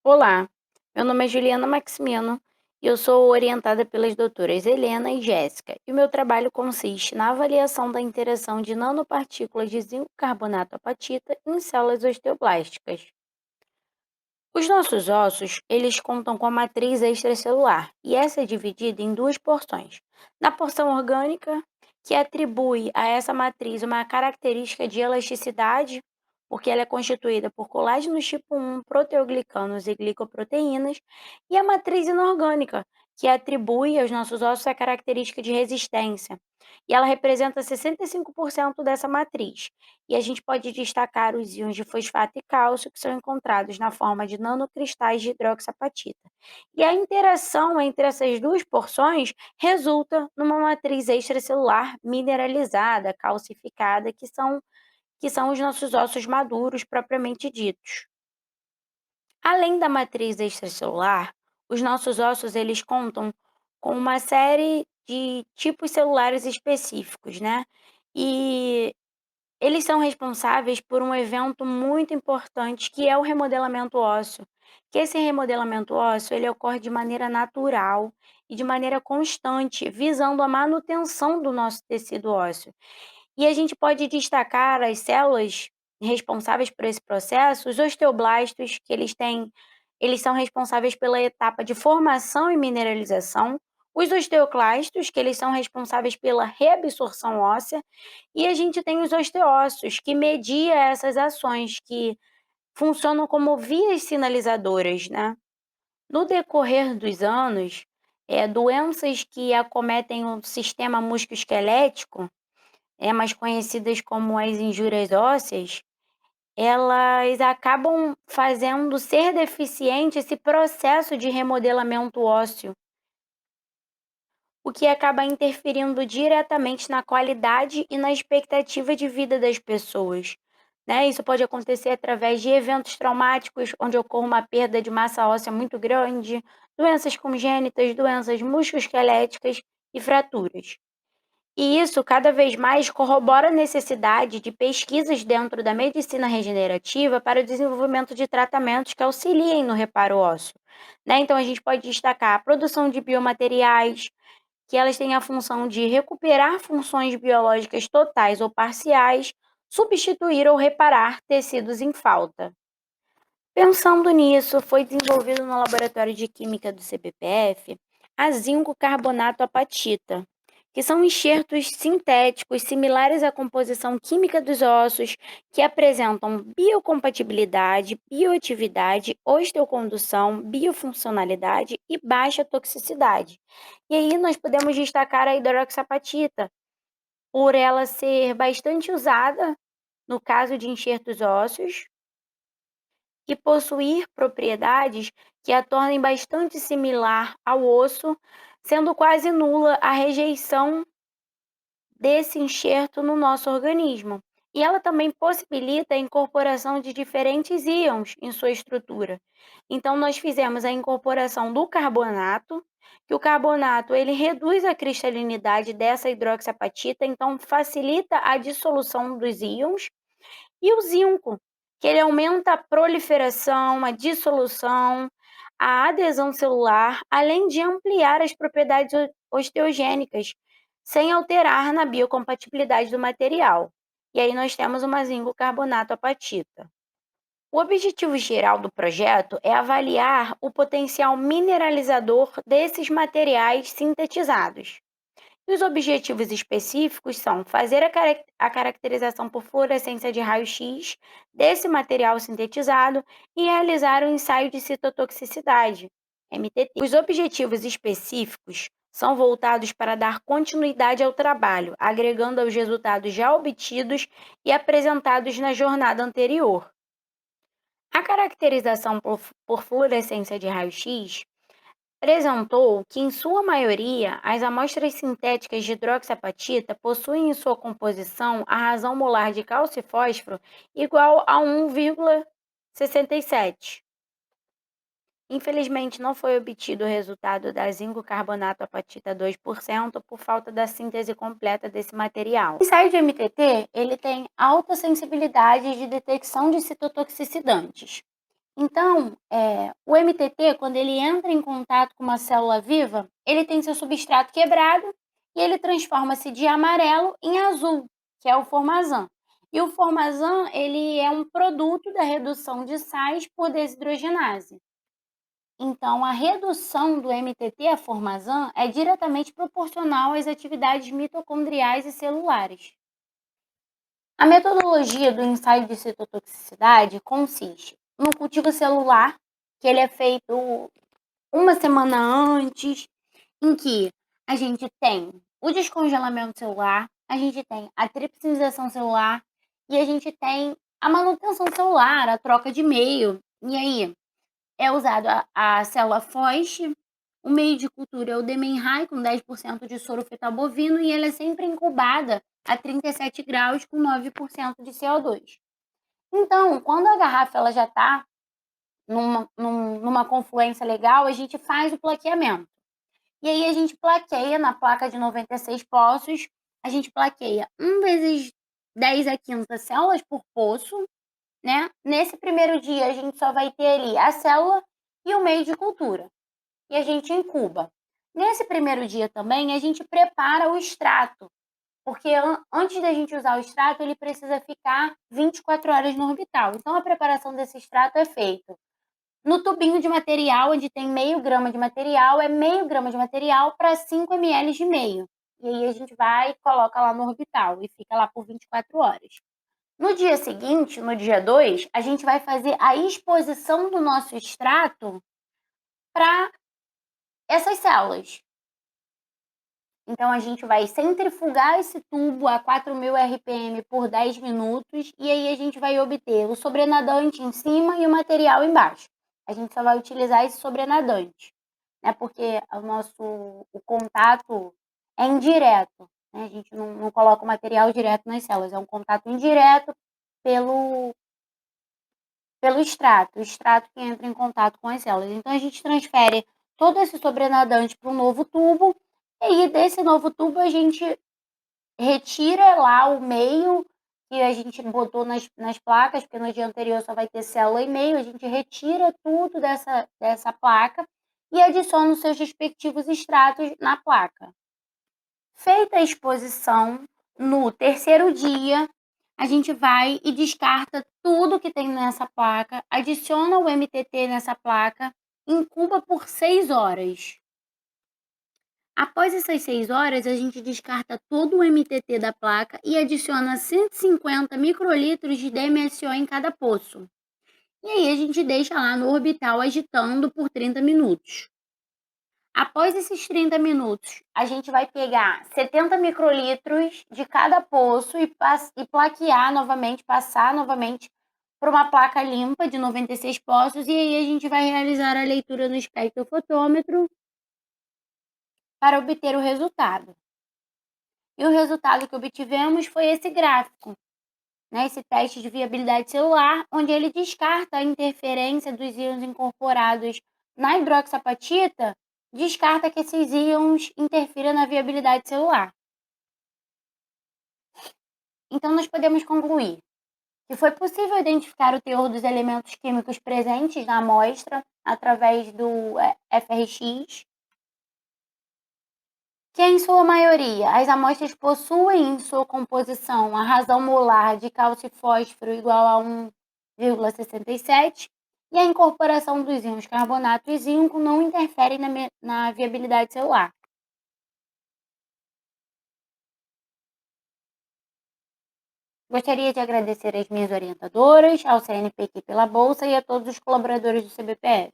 Olá, meu nome é Juliana Maximiano e eu sou orientada pelas doutoras Helena e Jéssica. E o meu trabalho consiste na avaliação da interação de nanopartículas de zinco carbonato apatita em células osteoblásticas. Os nossos ossos, eles contam com a matriz extracelular, e essa é dividida em duas porções. Na porção orgânica, que atribui a essa matriz uma característica de elasticidade, porque ela é constituída por colágenos tipo 1, proteoglicanos e glicoproteínas, e a matriz inorgânica, que atribui aos nossos ossos a característica de resistência. E ela representa 65% dessa matriz. E a gente pode destacar os íons de fosfato e cálcio, que são encontrados na forma de nanocristais de hidroxapatita. E a interação entre essas duas porções resulta numa matriz extracelular mineralizada, calcificada, que são os nossos ossos maduros propriamente ditos. Além da matriz extracelular, os nossos ossos eles contam com uma série de tipos celulares específicos, né? E eles são responsáveis por um evento muito importante, que é o remodelamento ósseo. Que esse remodelamento ósseo, ele ocorre de maneira natural e de maneira constante, visando a manutenção do nosso tecido ósseo. E a gente pode destacar as células responsáveis por esse processo, os osteoblastos, que eles são responsáveis pela etapa de formação e mineralização, os osteoclastos, que eles são responsáveis pela reabsorção óssea, e a gente tem os osteócitos, que media essas ações, que funcionam como vias sinalizadoras, né. No decorrer dos anos, doenças que acometem o sistema musculoesquelético, mais conhecidas como as injúrias ósseas, elas acabam fazendo ser deficiente esse processo de remodelamento ósseo, o que acaba interferindo diretamente na qualidade e na expectativa de vida das pessoas, né. Isso pode acontecer através de eventos traumáticos, onde ocorre uma perda de massa óssea muito grande, doenças congênitas, doenças musculoesqueléticas e fraturas. E isso cada vez mais corrobora a necessidade de pesquisas dentro da medicina regenerativa para o desenvolvimento de tratamentos que auxiliem no reparo ósseo, né. Então a gente pode destacar a produção de biomateriais, que elas têm a função de recuperar funções biológicas totais ou parciais, substituir ou reparar tecidos em falta. Pensando nisso, foi desenvolvido no laboratório de química do CPPF a zinco carbonato apatita, que são enxertos sintéticos similares à composição química dos ossos, que apresentam biocompatibilidade, bioatividade, osteocondução, biofuncionalidade e baixa toxicidade. E aí nós podemos destacar a hidroxapatita, por ela ser bastante usada no caso de enxertos ósseos e possuir propriedades que a tornem bastante similar ao osso, sendo quase nula a rejeição desse enxerto no nosso organismo. E ela também possibilita a incorporação de diferentes íons em sua estrutura. Então, nós fizemos a incorporação do carbonato, que o carbonato ele reduz a cristalinidade dessa hidroxiapatita, então facilita a dissolução dos íons, e o zinco, que ele aumenta a proliferação, a dissolução, a adesão celular, além de ampliar as propriedades osteogênicas, sem alterar na biocompatibilidade do material. E aí nós temos uma zinco-carbonato apatita. O objetivo geral do projeto é avaliar o potencial mineralizador desses materiais sintetizados. E os objetivos específicos são fazer a caracterização por fluorescência de raio-x desse material sintetizado e realizar um ensaio de citotoxicidade, MTT. Os objetivos específicos são voltados para dar continuidade ao trabalho, agregando aos resultados já obtidos e apresentados na jornada anterior. A caracterização por fluorescência de raio-x apresentou que, em sua maioria, as amostras sintéticas de hidroxiapatita possuem em sua composição a razão molar de cálcio e fósforo igual a 1,67. Infelizmente, não foi obtido o resultado da zinco-carbonato apatita 2% por falta da síntese completa desse material. O ensaio de MTT ele tem alta sensibilidade de detecção de citotoxicidades. Então, o MTT, quando ele entra em contato com uma célula viva, ele tem seu substrato quebrado e ele transforma-se de amarelo em azul, que é o formazan. E o formazan, ele é um produto da redução de sais por desidrogenase. Então, a redução do MTT a formazan é diretamente proporcional às atividades mitocondriais e celulares. A metodologia do ensaio de citotoxicidade consiste no cultivo celular, que ele é feito uma semana antes, em que a gente tem o descongelamento celular, a gente tem a tripsinização celular e a gente tem a manutenção celular, a troca de meio. E aí é usado a célula FOSH, o meio de cultura é o Demenhai, com 10% de soro fetal bovino, e ela é sempre incubada a 37 graus com 9% de CO2. Então, quando a garrafa ela já está numa confluência legal, a gente faz o plaqueamento. E aí a gente plaqueia na placa de 96 poços, a gente plaqueia 1 vezes 10 a quinta células por poço, né? Nesse primeiro dia a gente só vai ter ali a célula e o meio de cultura. E a gente incuba. Nesse primeiro dia também a gente prepara o extrato, porque antes da gente usar o extrato ele precisa ficar 24 horas no orbital. Então a preparação desse extrato é feita no tubinho de material, onde tem meio grama de material, é meio grama de material para 5 ml de meio. E aí a gente vai e coloca lá no orbital e fica lá por 24 horas. No dia seguinte, no dia 2, a gente vai fazer a exposição do nosso extrato para essas células. Então a gente vai centrifugar esse tubo a 4.000 RPM por 10 minutos e aí a gente vai obter o sobrenadante em cima e o material embaixo. A gente só vai utilizar esse sobrenadante, né? Porque o contato é indireto, né? A gente não coloca o material direto nas células, é um contato indireto pelo extrato, o extrato que entra em contato com as células. Então a gente transfere todo esse sobrenadante para um novo tubo, e aí desse novo tubo a gente retira lá o meio que a gente botou nas placas, porque no dia anterior só vai ter célula e meio, a gente retira tudo dessa placa e adiciona os seus respectivos extratos na placa. Feita a exposição, no terceiro dia, a gente vai e descarta tudo que tem nessa placa, adiciona o MTT nessa placa, incuba por 6 horas. Após essas 6 horas, a gente descarta todo o MTT da placa e adiciona 150 microlitros de DMSO em cada poço. E aí a gente deixa lá no orbital agitando por 30 minutos. Após esses 30 minutos, a gente vai pegar 70 microlitros de cada poço e plaquear novamente, passar novamente por uma placa limpa de 96 poços, e aí a gente vai realizar a leitura no espectrofotômetro para obter o resultado. E o resultado que obtivemos foi esse gráfico, né, esse teste de viabilidade celular, onde ele descarta a interferência dos íons incorporados na hidroxapatita, descarta que esses íons interfiram na viabilidade celular. Então, nós podemos concluir que foi possível identificar o teor dos elementos químicos presentes na amostra através do FRX, que em sua maioria as amostras possuem em sua composição a razão molar de cálcio e fósforo igual a 1,67 e a incorporação dos íons carbonato e zinco não interfere na viabilidade celular. Gostaria de agradecer às minhas orientadoras, ao CNPq pela bolsa e a todos os colaboradores do CBPF.